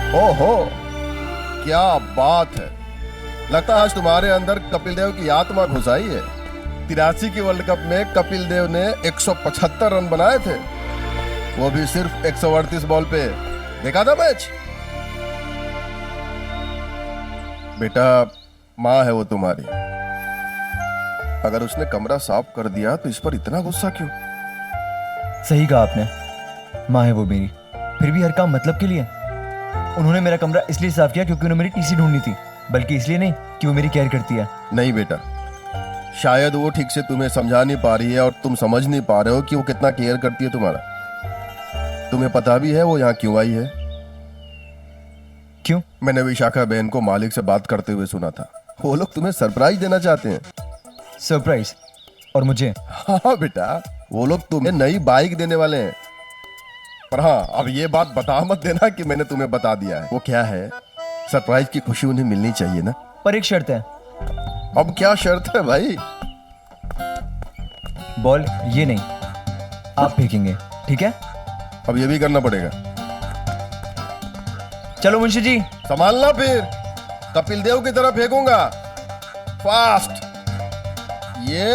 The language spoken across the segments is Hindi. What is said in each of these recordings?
ओहो, क्या बात है। लगता है आज तुम्हारे अंदर कपिल देव की आत्मा घुस आई है। 83 के वर्ल्ड कप में कपिल देव ने 175 रन बनाए थे, वो भी सिर्फ 138 बॉल पे। देखा था मैच? बेटा, माँ है वो तुम्हारी। अगर उसने कमरा साफ कर दिया तो इस पर इतना गुस्सा क्यों? सही कहा आपने, माँ है वो मेरी। फिर भी हर काम मतलब के लिए। उन्होंने मेरा कमरा इसलिए साफ किया क्योंकि उन्हें मेरी टीसी ढूंढनी थी, बल्कि इसलिए नहीं कि वो मेरी केयर करती है। नहीं बेटा, शायद वो ठीक से तुम्हें समझा नहीं पा रही है और तुम समझ नहीं पा रहे हो कि वो कितना केयर करती है तुम्हारा। तुम्हें पता भी है वो यहाँ क्यों आई है? क्यों? मैंने विशाखा बहन को मालिक से बात करते हुए सुना था। वो लोग तुम्हें सरप्राइज देना चाहते हैं। सरप्राइज? और मुझे? हाँ बेटा, वो लोग तुम्हें नई बाइक देने वाले हैं। पर हाँ, अब ये बात बता मत देना कि मैंने तुम्हें बता दिया है। वो क्या है, सरप्राइज की खुशी उन्हें मिलनी चाहिए ना। पर एक शर्त है। अब क्या शर्त है भाई? बॉल ये नहीं, आप फेंकेंगे, ठीक है? अब ये भी करना पड़ेगा। चलो मुंशी जी। संभालना, फिर कपिल देव की तरफ फेंकूंगा। फास्ट। ये,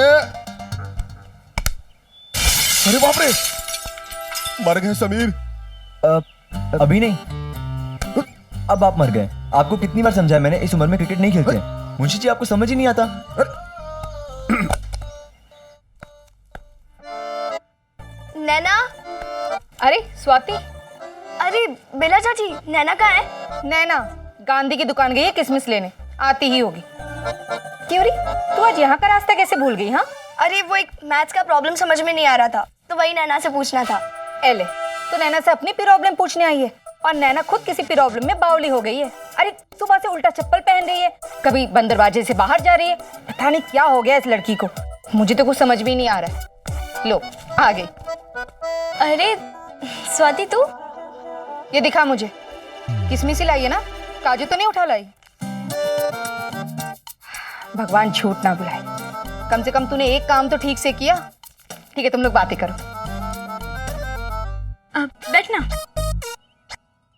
अरे बाप रे, मर गए समीर। अभी नहीं, अब आप मर गए। आपको कितनी बार समझाया मैंने, इस उम्र में क्रिकेट नहीं खेलते। मुंशी जी, आपको समझ ही नहीं आता। नैना। अरे स्वाति। अरे बेला चाची, नैना कहाँ है? नैना गांधी की दुकान गई है किसमिस लेने, आती ही होगी। क्यों री, तू आज यहाँ का रास्ता कैसे भूल गई? हाँ, अरे वो एक मैथ्स का प्रॉब्लम समझ में नहीं आ रहा था, तो वही नैना से पूछना था। एले, तो नैना से अपनी प्रॉब्लम पूछने आई है और नैना खुद किसी प्रॉब्लम में बावली हो गई है। अरे सुबह से उल्टा चप्पल पहन रही है, कभी बंद दरवाजे से बाहर जा रही है। पता नहीं क्या हो गया इस लड़की को, मुझे तो कुछ समझ भी नहीं आ रहा है। लो आ गई। अरे स्वाति, तू ये दिखा मुझे, किसमिस ही लाई है ना, काजू तो नहीं उठा लाई? भगवान झूठ ना बुलाए, कम से कम तूने एक काम तो ठीक से किया। ठीक है, तुम लोग बातें करो। बैठना।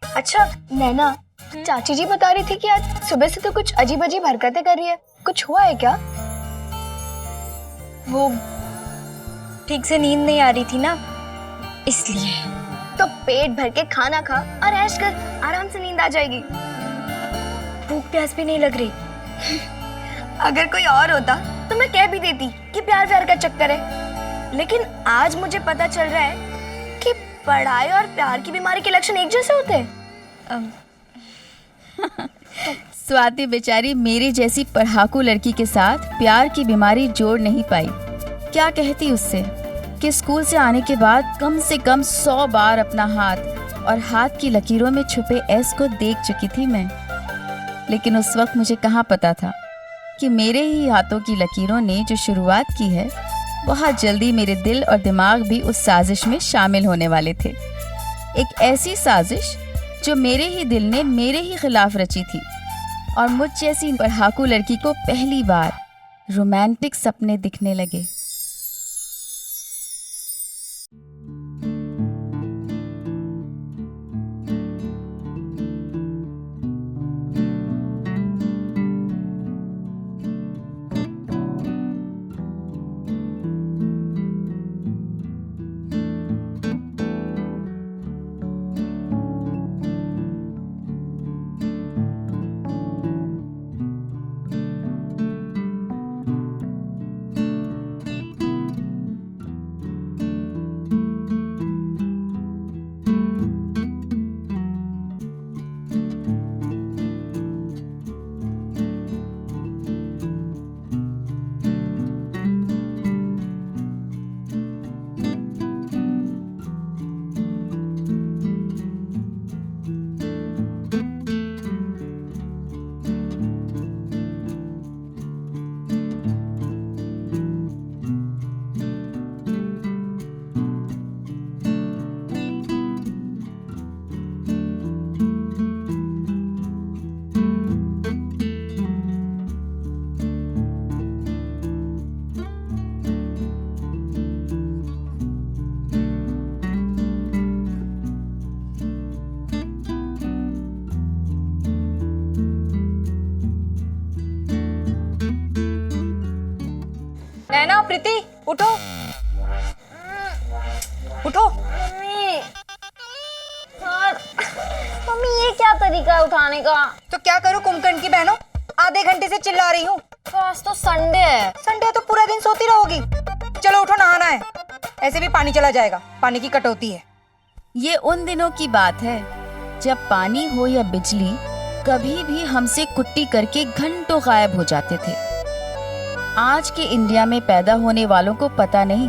अच्छा नैना, चाची जी बता रही थी कि आज सुबह से तो कुछ अजीब अजीब हरकतें कर रही है, कुछ हुआ है क्या? वो ठीक से नींद नहीं आ रही थी ना, इसलिए। तो पेट भर के खाना खा और ऐश कर, आराम से नींद आ जाएगी। भूख प्यास भी नहीं लग रही। अगर कोई और होता तो मैं कह भी देती कि प्यार प्यार का चक्कर है, लेकिन आज मुझे पता चल रहा है कि पढ़ाई और प्यार की बीमारी के लक्षण एक जैसे होते हैं। स्वाति बेचारी मेरी जैसी पढ़ाकू लड़की के साथ प्यार की बीमारी जोड़ नहीं पाई। क्या कहती उससे कि स्कूल से आने के बाद कम से कम 100 बार अपना हाथ और हाथ की लकीरों में छुपे एस को देख चुकी थी मैं। लेकिन उस वक्त मुझे कहाँ पता था कि मेरे ही हाथों की लकीरों ने जो शुरुआत की है, बहुत जल्दी मेरे दिल और दिमाग भी उस साजिश में शामिल होने वाले थे। एक ऐसी साजिश जो मेरे ही दिल ने मेरे ही खिलाफ रची थी और मुझ जैसी पढ़ाकू लड़की को पहली बार रोमांटिक सपने दिखने लगे। प्रीति उठो उठो। मम्मी ये क्या तरीका है उठाने का? तो क्या करूं कुंभकर्ण की बहनों, आधे घंटे से चिल्ला रही हूँ। तो आज तो संडे है। संडे तो पूरा दिन सोती रहोगी। चलो उठो, नहाना है, ऐसे भी पानी चला जाएगा, पानी की कटौती है। ये उन दिनों की बात है जब पानी हो या बिजली कभी भी हमसे कुट्टी करके घंटों गायब हो जाते थे। आज के इंडिया में पैदा होने वालों को पता नहीं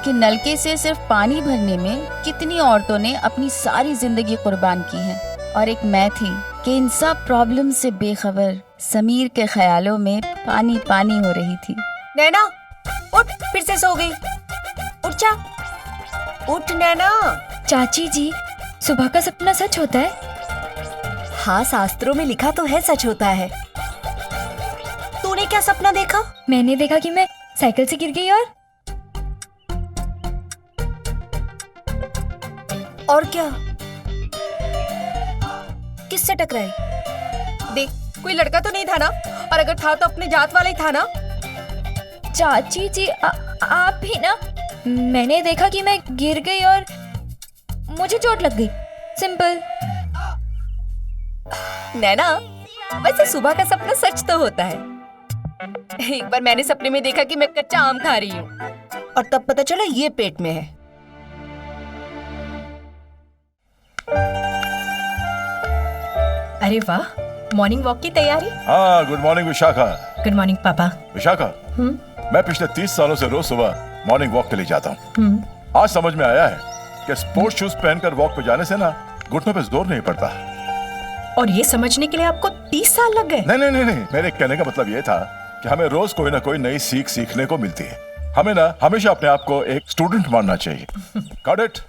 कि नलके से सिर्फ पानी भरने में कितनी औरतों ने अपनी सारी जिंदगी कुर्बान की है। और एक मैं थी कि इन सब प्रॉब्लम से बेखबर समीर के ख्यालों में पानी पानी हो रही थी। नैना उठ, फिर से सो गई। उठ जा, उठ नैना। चाची जी, सुबह का सपना सच होता है? हाँ, शास्त्रों में लिखा तो है सच होता है। तूने क्या सपना देखा? मैंने देखा कि मैं साइकिल से गिर गई। और क्या? किससे टकराई? देख, कोई लड़का तो नहीं था ना? और अगर था तो अपने जात वाला ही था ना? चाची जी, आप भी ना? मैंने देखा कि मैं गिर गई और मुझे चोट लग गई, सिंपल। नैना, वैसे सुबह का सपना सच तो होता है। एक बार मैंने सपने में देखा कि मैं कच्चा आम खा रही हूँ और तब पता चला ये पेट में है। अरे वाह, मॉर्निंग वॉक की तैयारी। हाँ, good morning Vishakha. Good morning पापा। विशाखा, मैं पिछले 30 सालों से रोज सुबह मॉर्निंग वॉक के लिए जाता हूँ। आज समझ में आया है कि स्पोर्ट्स शूज पहनकर वॉक पे जाने से ना घुटनों पे जोर नहीं पड़ता। और ये समझने के लिए आपको 30 साल लग गए? नहीं, मेरे कहने का मतलब ये था कि हमें रोज कोई ना कोई नई सीख सीखने को मिलती है। हमें ना हमेशा अपने आप को एक स्टूडेंट मानना चाहिए। Got it?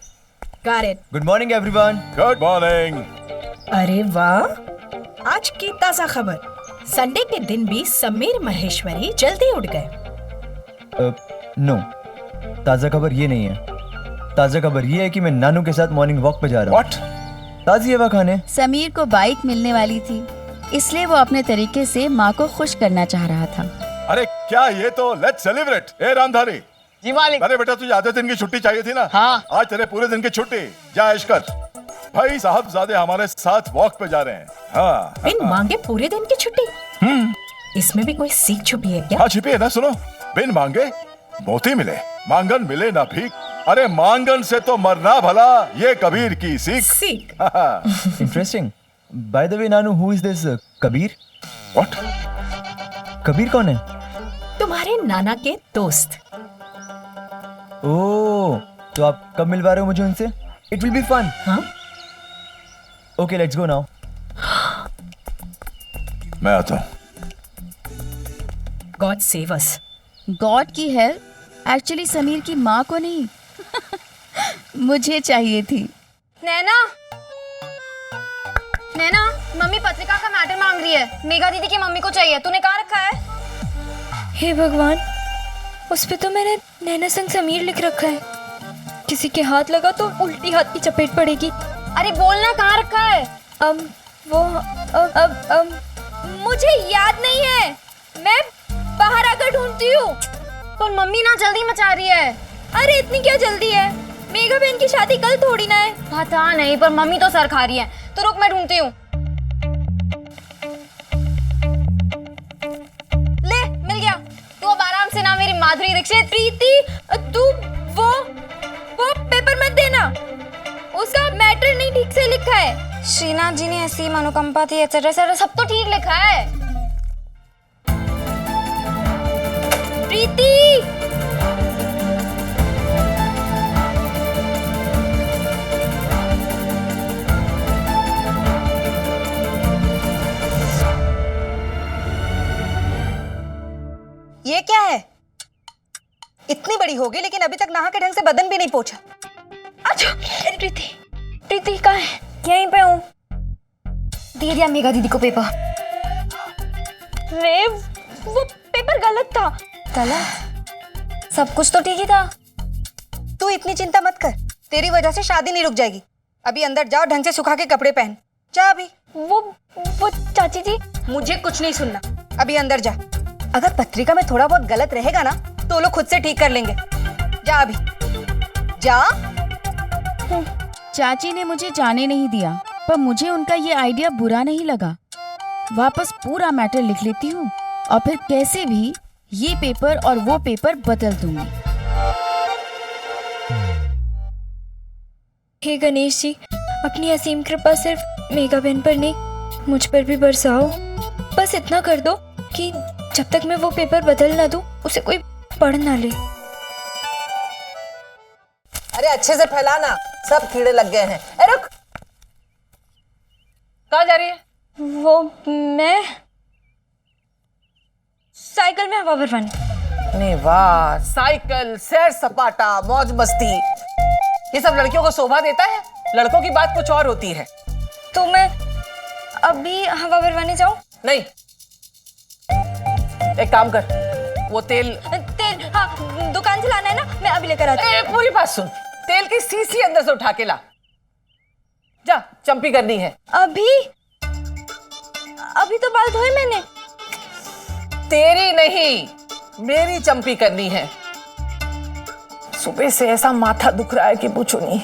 Got it. Good morning everyone. Good morning. अरे वाह, आज की ताजा खबर, संडे के दिन भी समीर महेश्वरी जल्दी उठ गए। नो, ताज़ा खबर ये नहीं है। ताज़ा खबर ये है कि मैं नानू के साथ मॉर्निंग वॉक पे जा रहा हूँ। What? ताज़ी हवा खाने। समीर को बाइक मिलने वाली थी, इसलिए वो अपने तरीके से माँ को खुश करना चाह रहा था। अरे क्या ये तो लेट्स सेलिब्रेट। ए रामधारी। जी मालिक। अरे बेटा, तुझे आधे दिन की छुट्टी चाहिए थी ना? हाँ। आज तेरे पूरे दिन की छुट्टी। जा ऐश कर। भाई साहबजादे हमारे साथ वॉक पे जा रहे हैं। हाँ। बिन मांगे पूरे दिन की छुट्टी? इसमें भी कोई सीख छुपी है क्या? हाँ, छिपी है ना। सुनो, बिन मांगे मोती मिले, मांगन मिले ना भीख। अरे मांगन से तो मरना भला, ये कबीर की सीख। सीख? Interesting. By the way Nanu, who is this Kabir? What? Kabir कौन है? तुम्हारे नाना के दोस्त। ओह, तो आप कब मिलवा रहे हो मुझे उनसे? It will be fun. हाँ? Okay, let's go now. मैं आता हूँ। God save us. गॉड की हेल्प एक्चुअली समीर की माँ को नहीं मुझे चाहिए थी। नैना, नैना, मम्मी पत्रिका का मैटर मांग रही है। मेघा दीदी की मम्मी को चाहिए। तूने कहाँ रखा है? हे भगवान, उस पे तो मैंने नैना संग समीर लिख रखा है। किसी के हाथ लगा तो उल्टी हाथ की चपेट पड़ेगी। अरे बोलना, कहाँ रखा है? मुझे याद नहीं है। मैं बाहर आकर ढूंढती हूँ। पर मम्मी ना जल्दी मचा रही है। अरे इतनी क्या जल्दी है? मेघा बहन की शादी कल थोड़ी ना है। पता नहीं, पर मम्मी तो सर खा रही है। तो रुक, मैं ढूंढती हूँ। ले, मिल गया। तू अब आराम से ना मेरी माधुरी दीक्षित। प्रीति, तू वो पेपर मत देना, उसका मैटर नहीं ठीक से लिखा है। श्रीनाथ जी ने ऐसी मनोकंपा थी, एटसेट्रा सब तो ठीक लिखा है। प्रीति, ये क्या है? इतनी बड़ी हो गई लेकिन अभी तक नहा के ढंग से बदन भी नहीं पोंछा। अच्छा, प्रीति कहाँ है? यहीं पे हूँ। दे दिया मेघा दीदी को पेपर। रे, वो पेपर गलत था। गलत? सब कुछ तो ठीक ही था। तू इतनी चिंता मत कर, तेरी वजह से शादी नहीं रुक जाएगी। अभी अंदर जाओ, ढंग से सुखा के कपड़े पहन। जा अभी। वो चाची जी, मुझे कुछ नहीं सुनना, अभी अंदर जा। अगर पत्रिका में थोड़ा बहुत गलत रहेगा ना तो लोग खुद से ठीक कर लेंगे। जा अभी जा। चाची ने मुझे जाने नहीं दिया, पर मुझे उनका ये आइडिया बुरा नहीं लगा। वापस पूरा मैटर लिख लेती हूँ और फिर कैसे भी ये पेपर और वो पेपर बदल दूंगी। हे गणेश जी, अपनी असीम कृपा सिर्फ मेघा बहन पर नहीं, मुझ पर भी बरसाओ। बस इतना कर दो कि जब तक मैं वो पेपर बदल ना दूं, उसे कोई पढ़ ना ले। अरे अच्छे से फैलाना, सब कीड़े लग गए हैं। ए रुक, कहाँ जा रही है? वो मैं साइकिल में हवा भरवाने। नहीं वाह, साइकिल, सैर सपाटा, मौज मस्ती, ये सब लड़कियों को शोभा देता है। लड़कों की बात कुछ और होती है। तो मैं अभी हवा भरवाने जाऊं? नहीं, एक काम कर, वो तेल हाँ, दुकान से लाना है ना, मैं अभी लेकर आती हूँ। पूरी बात सुन, तेल की सीसी अंदर से उठा के ला। जा, चंपी करनी है। अभी तो बाल धोए मैंने। तेरी नहीं, मेरी चंपी करनी है। सुबह से ऐसा माथा दुख रहा है कि पूछो नहीं।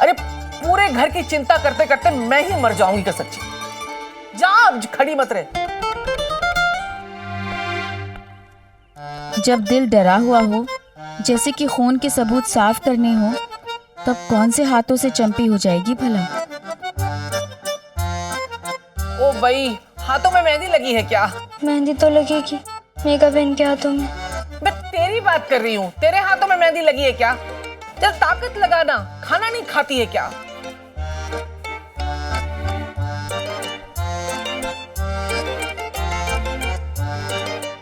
अरे पूरे घर की चिंता करते करते मैं ही मर जाऊंगी क्या सच्ची। जा, अब खड़ी मत रहे। जब दिल डरा हुआ हो, जैसे कि खून के सबूत साफ करने हो, तब कौन से हाथों से चंपी हो जाएगी भला। ओ भाई, हाथों में मेहंदी लगी है क्या? मेहंदी तो लगेगी मेघा बहन के हाथों में। मैं तेरी बात कर रही हूँ, तेरे हाथों में मेहंदी लगी है क्या? जब ताकत लगाना, खाना नहीं खाती है क्या?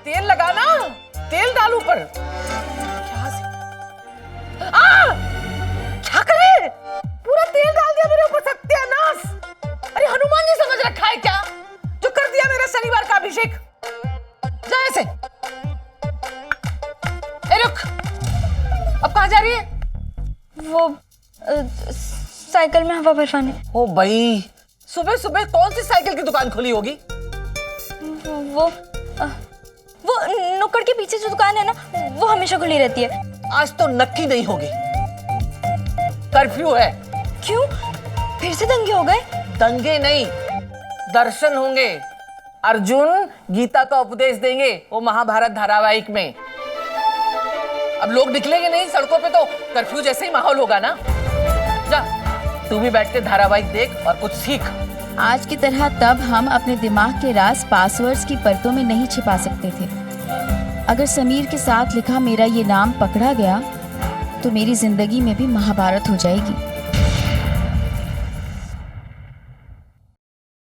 तेल लगाना, तेल डाल ऊपर। क्या से? क्या करे? पूरा तेल डाल दिया मेरे ऊपर, सत्यानाश। अरे हनुमान जी समझ रखा है क्या, जो कर दिया मेरा शनिवार का अभिषेक। जा ऐसे। ए रुक, अब कहाँ जा रही है? वो साइकिल में हवा भरवाने। ओ भाई, सुबह सुबह कौन सी साइकिल की दुकान खुली होगी? वो नुक्कड़ के पीछे जो दुकान है ना, वो हमेशा खुली रहती है। आज तो नक्की नहीं होगी, कर्फ्यू है। क्यों? फिर से दंगे हो गए? दंगे नहीं, दर्शन होंगे। अर्जुन गीता का उपदेश देंगे वो महाभारत धारावाहिक में। अब लोग निकलेंगे नहीं सड़कों पे तो कर्फ्यू जैसे ही माहौल होगा ना। जा, तू भी बैठ के धारावाहिक देख और कुछ सीख। आज की तरह तब हम अपने दिमाग के राज पासवर्ड्स की परतों में नहीं छिपा सकते थे। अगर समीर के साथ लिखा मेरा ये नाम पकड़ा गया, तो मेरी जिंदगी में भी महाभारत हो जाएगी।